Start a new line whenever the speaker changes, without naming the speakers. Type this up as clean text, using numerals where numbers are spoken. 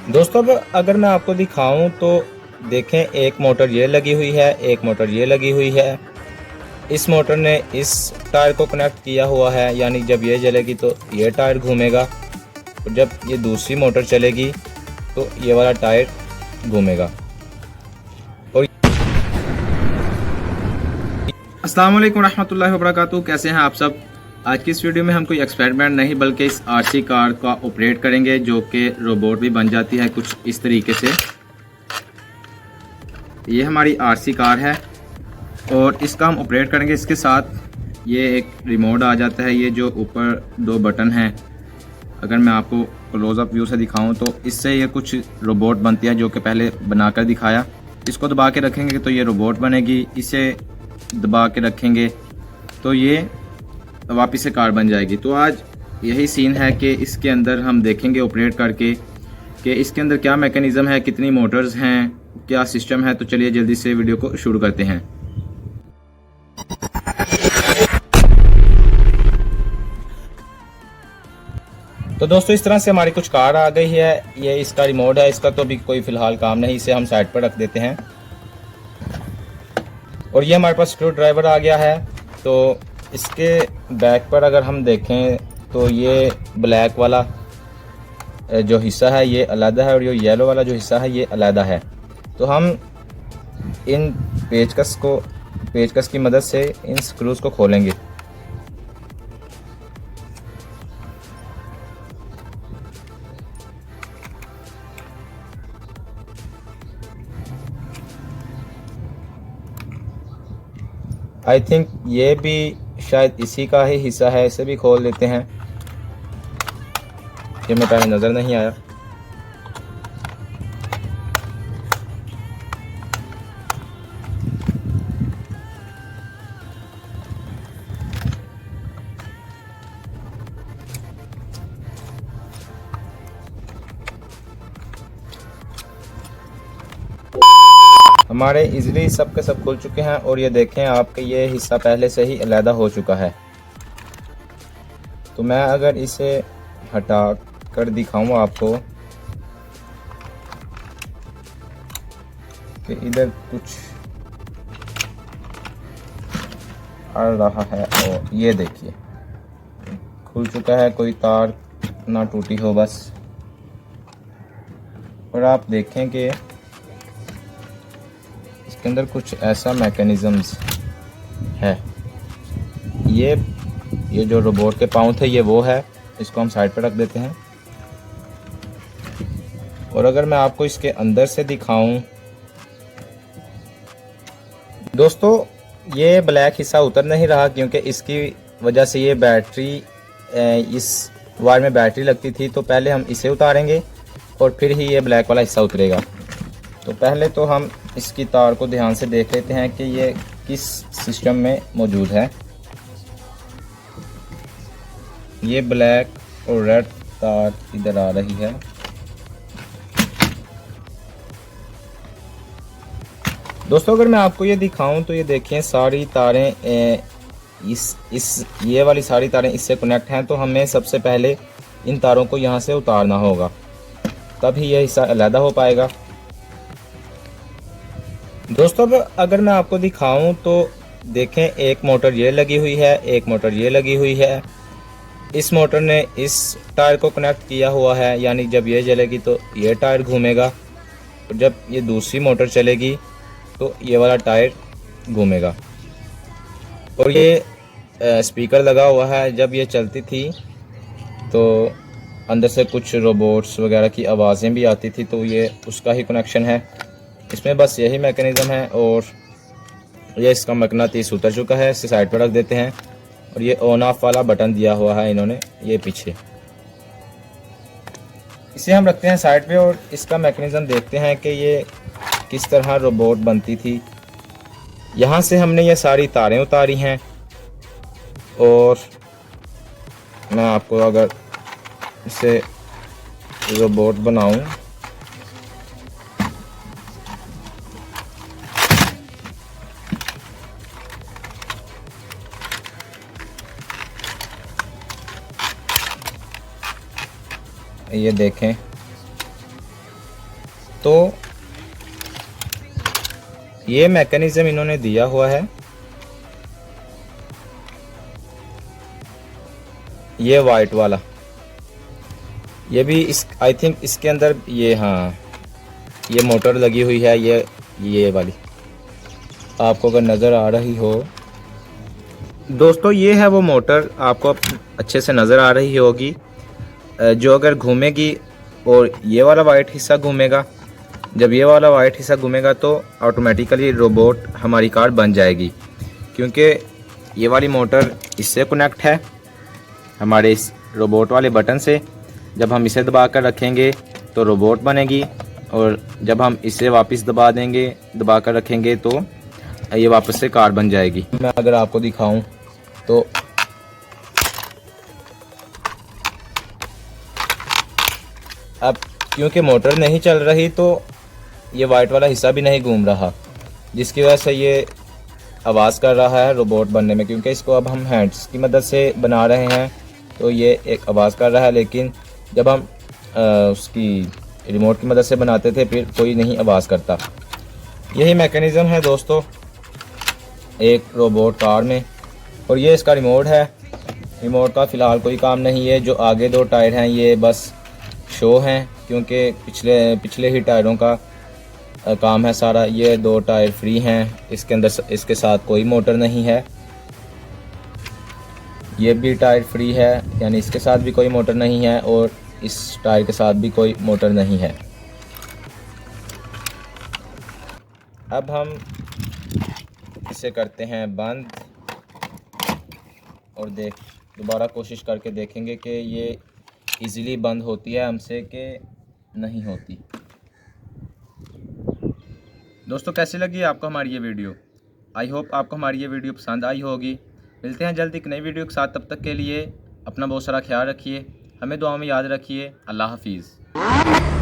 दोस्तों अब अगर मैं आपको दिखाऊं तो देखें, एक मोटर ये लगी हुई है, एक मोटर ये लगी हुई है। इस मोटर ने इस टायर को कनेक्ट किया हुआ है, यानी जब ये जलेगी तो ये टायर घूमेगा और जब ये दूसरी मोटर चलेगी तो ये वाला टायर घूमेगा। और
अस्सलाम वालेकुम रहमतुल्लाहि व बरकातुहू। कैसे हैं आप सब। आज की इस वीडियो में हम कोई एक्सपेरिमेंट नहीं बल्कि इस आरसी कार का ऑपरेट करेंगे जो कि रोबोट भी बन जाती है कुछ इस तरीके से। ये हमारी आरसी कार है और इसका हम ऑपरेट करेंगे। इसके साथ ये एक रिमोट आ जाता है, ये जो ऊपर दो बटन हैं। अगर मैं आपको क्लोज़अप व्यू से दिखाऊं तो इससे ये कुछ रोबोट बनती है जो कि पहले बनाकर दिखाया। इसको दबा के रखेंगे तो ये रोबोट बनेगी, इसे दबा के रखेंगे तो ये वापस से कार बन जाएगी। तो आज यही सीन है कि इसके अंदर हम देखेंगे ऑपरेट करके कि इसके अंदर क्या मैकेनिज़्म है, कितनी मोटर्स हैं, क्या सिस्टम है। तो चलिए जल्दी से वीडियो को शुरू करते हैं।
तो दोस्तों इस तरह से हमारी कुछ कार आ गई है। ये इसका रिमोट है, इसका तो अभी कोई फ़िलहाल काम नहीं, इसे हम साइड पर रख देते हैं। और ये हमारे पास स्क्रू ड्राइवर आ गया है। तो इसके बैक पर अगर हम देखें तो ये ब्लैक वाला जो हिस्सा है ये अलग है और ये येलो वाला जो हिस्सा है ये अलग है। तो हम इन पेचकस की मदद से इन स्क्रूज़ को खोलेंगे। आई थिंक ये भी शायद इसी का ही हिस्सा है, इसे भी खोल देते हैं। ये मैं पहले नज़र नहीं आया। हमारे इजली सब के सब खुल चुके हैं और ये देखें आपके ये हिस्सा पहले से ही अलहदा हो चुका है। तो मैं अगर इसे हटा कर दिखाऊं आपको कि इधर कुछ आ रहा है और ये देखिए खुल चुका है, कोई तार ना टूटी हो बस। और आप देखें कि इसके अंदर कुछ ऐसा मैकेनिज़म्स है। ये जो रोबोट के पाँव थे ये वो है, इसको हम साइड पर रख देते हैं। और अगर मैं आपको इसके अंदर से दिखाऊं दोस्तों, ये ब्लैक हिस्सा उतर नहीं रहा क्योंकि इसकी वजह से ये बैटरी, इस वायर में बैटरी लगती थी। तो पहले हम इसे उतारेंगे और फिर ही ये ब्लैक वाला हिस्सा उतरेगा। तो पहले तो हम इसकी तार को ध्यान से देख लेते हैं कि ये किस सिस्टम में मौजूद है। ये ब्लैक और रेड तार इधर आ रही है। दोस्तों अगर मैं आपको ये दिखाऊं तो ये देखें सारी तारें ये वाली सारी तारें इससे कनेक्ट हैं। तो हमें सबसे पहले इन तारों को यहाँ से उतारना होगा, तभी यह हिस्सा अलहदा हो पाएगा। दोस्तों अब अगर मैं आपको दिखाऊं तो देखें, एक मोटर ये लगी हुई है, एक मोटर ये लगी हुई है। इस मोटर ने इस टायर को कनेक्ट किया हुआ है, यानी जब ये जलेगी तो ये टायर घूमेगा और जब ये दूसरी मोटर चलेगी तो ये वाला टायर घूमेगा। और ये स्पीकर लगा हुआ है, जब ये चलती थी तो अंदर से कुछ रोबोट्स वगैरह की आवाज़ें भी आती थी, तो ये उसका ही कनेक्शन है। इसमें बस यही मैकेनिज़्म है। और ये इसका मकनातीस उतर चुका है, इसे साइड पर रख देते हैं। और ये ऑन ऑफ वाला बटन दिया हुआ है इन्होंने ये पीछे, इसे हम रखते हैं साइड पे और इसका मैकेनिज़्म देखते हैं कि ये किस तरह रोबोट बनती थी। यहाँ से हमने ये सारी तारें उतारी हैं और मैं आपको अगर इसे रोबोट बनाऊं ये देखें, तो ये मैकेनिज्म इन्होंने दिया हुआ है, ये वाइट वाला, ये भी इस आई थिंक इसके अंदर ये, हाँ ये मोटर लगी हुई है, ये वाली आपको अगर नज़र आ रही हो दोस्तों, ये है वो मोटर, आपको अच्छे से नज़र आ रही होगी, जो अगर घूमेगी और ये वाला वाइट हिस्सा घूमेगा, जब ये वाला वाइट हिस्सा घूमेगा तो ऑटोमेटिकली रोबोट हमारी कार बन जाएगी, क्योंकि ये वाली मोटर इससे कनेक्ट है हमारे इस रोबोट वाले बटन से। जब हम इसे दबा कर रखेंगे तो रोबोट बनेगी, और जब हम इसे वापस दबा कर रखेंगे तो ये वापस से कार बन जाएगी। मैं अगर आपको दिखाऊं तो अब क्योंकि मोटर नहीं चल रही तो ये वाइट वाला हिस्सा भी नहीं घूम रहा, जिसकी वजह से ये आवाज़ कर रहा है रोबोट बनने में। क्योंकि इसको अब हम हैंड्स की मदद से बना रहे हैं तो ये एक आवाज़ कर रहा है, लेकिन जब हम उसकी रिमोट की मदद से बनाते थे फिर कोई नहीं आवाज़ करता। यही मैकेनिज़्म है दोस्तों एक रोबोट कार में। और ये इसका रिमोट है। रिमोट का फ़िलहाल कोई काम नहीं है। जो आगे 2 टायर हैं ये बस शो हैं, क्योंकि पिछले ही टायरों का काम है सारा। ये 2 टायर फ्री हैं, इसके अंदर इसके साथ कोई मोटर नहीं है। ये भी टायर फ्री है, यानी इसके साथ भी कोई मोटर नहीं है, और इस टायर के साथ भी कोई मोटर नहीं है। अब हम इसे करते हैं बंद और दोबारा कोशिश करके देखेंगे कि ये इजीली बंद होती है हमसे कि नहीं होती। दोस्तों कैसी लगी आपको हमारी ये वीडियो? आई होप आपको हमारी ये वीडियो पसंद आई होगी। मिलते हैं जल्द एक नई वीडियो के साथ। तब तक के लिए अपना बहुत सारा ख्याल रखिए, हमें दुआ में याद रखिए। अल्लाह हाफिज़।